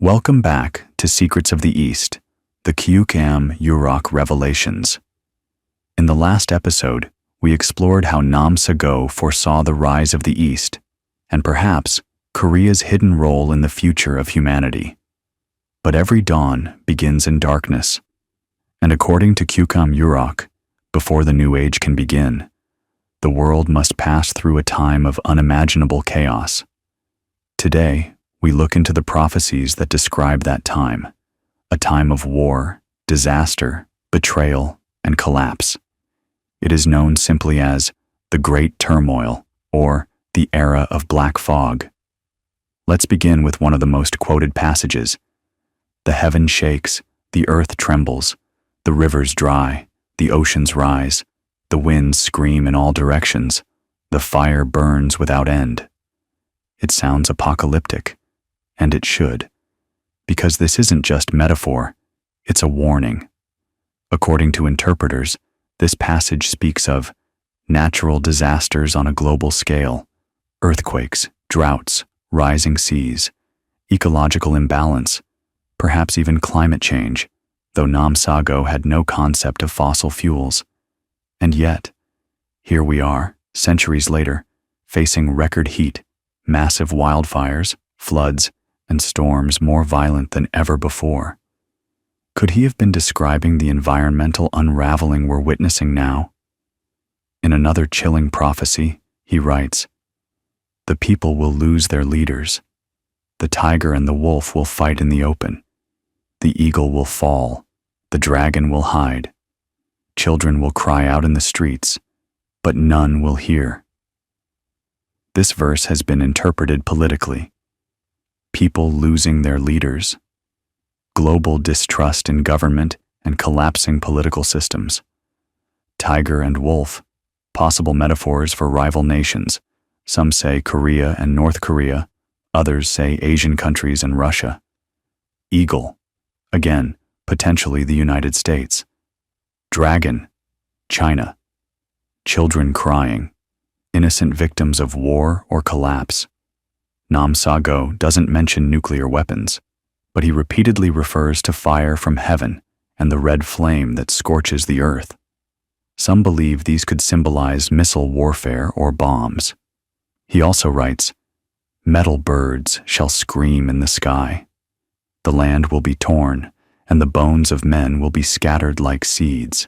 Welcome back to Secrets of the East, the Kyuk-Am Yurok Revelations. In the last episode, we explored how Nam-Sago foresaw the rise of the East, and perhaps Korea's hidden role in the future of humanity. But every dawn begins in darkness, and according to Kyuk-Am Yurok, before the new age can begin, the world must pass through a time of unimaginable chaos. Today, we look into the prophecies that describe that time, a time of war, disaster, betrayal, and collapse. It is known simply as the Great Turmoil, or the Era of Black Fog. Let's begin with one of the most quoted passages. The heaven shakes, the earth trembles, the rivers dry, the oceans rise, the winds scream in all directions, the fire burns without end. It sounds apocalyptic, and it should, because this isn't just metaphor, it's a warning. According to interpreters, this passage speaks of natural disasters on a global scale, earthquakes, droughts, rising seas, ecological imbalance, perhaps even climate change, though Nam-Sago had no concept of fossil fuels. And yet, here we are, centuries later, facing record heat, massive wildfires, floods, and storms more violent than ever before. Could he have been describing the environmental unraveling we're witnessing now? In another chilling prophecy, he writes, "The people will lose their leaders. The tiger and the wolf will fight in the open. The eagle will fall. The dragon will hide. Children will cry out in the streets, but none will hear." This verse has been interpreted politically. People losing their leaders, global distrust in government and collapsing political systems. Tiger and wolf, possible metaphors for rival nations. Some say Korea and North Korea, others say Asian countries and Russia. Eagle, again, potentially the United States. Dragon, China. Children crying, innocent victims of war or collapse. Nam-Sago doesn't mention nuclear weapons, but he repeatedly refers to fire from heaven and the red flame that scorches the earth. Some believe these could symbolize missile warfare or bombs. He also writes, "Metal birds shall scream in the sky. The land will be torn, and the bones of men will be scattered like seeds."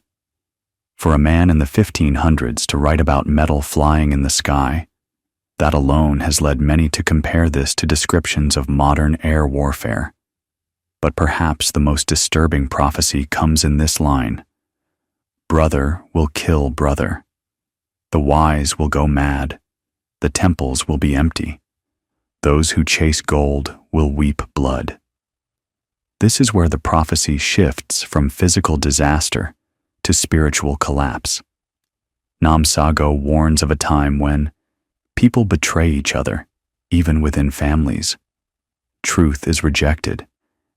For a man in the 1500s to write about metal flying in the sky, that alone has led many to compare this to descriptions of modern air warfare. But perhaps the most disturbing prophecy comes in this line: "Brother will kill brother. The wise will go mad. The temples will be empty. Those who chase gold will weep blood." This is where the prophecy shifts from physical disaster to spiritual collapse. Nam-Sago warns of a time when people betray each other, even within families. Truth is rejected,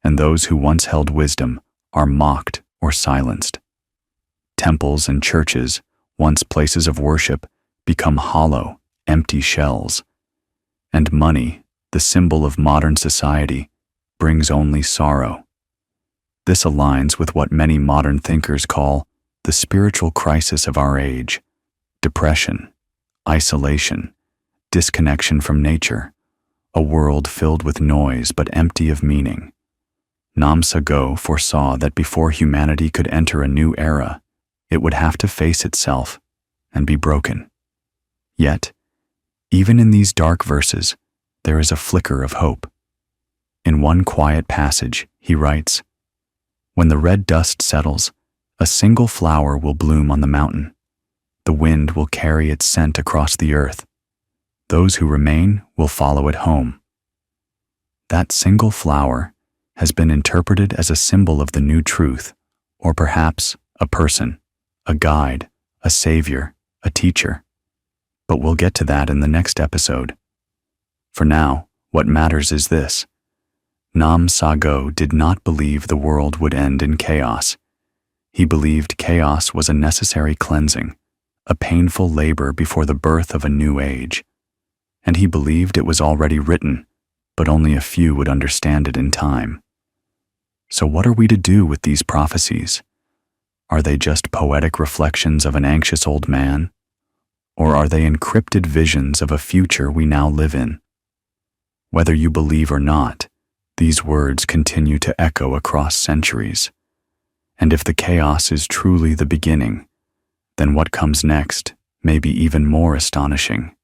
and those who once held wisdom are mocked or silenced. Temples and churches, once places of worship, become hollow, empty shells. And money, the symbol of modern society, brings only sorrow. This aligns with what many modern thinkers call the spiritual crisis of our age: depression, isolation, disconnection from nature, a world filled with noise but empty of meaning. Nam-Sago foresaw that before humanity could enter a new era, it would have to face itself and be broken. Yet, even in these dark verses, there is a flicker of hope. In one quiet passage, he writes, "When the red dust settles, a single flower will bloom on the mountain. The wind will carry its scent across the earth. Those who remain will follow it home." That single flower has been interpreted as a symbol of the new truth, or perhaps a person, a guide, a savior, a teacher. But we'll get to that in the next episode. For now, what matters is this: Nam-Sago did not believe the world would end in chaos. He believed chaos was a necessary cleansing, a painful labor before the birth of a new age. And he believed it was already written: but only a few would understand it in time. So what are we to do with these prophecies? Are they just poetic reflections of an anxious old man? Or are they encrypted visions of a future we now live in? Whether you believe or not, these words continue to echo across centuries. And if the chaos is truly the beginning, then what comes next may be even more astonishing.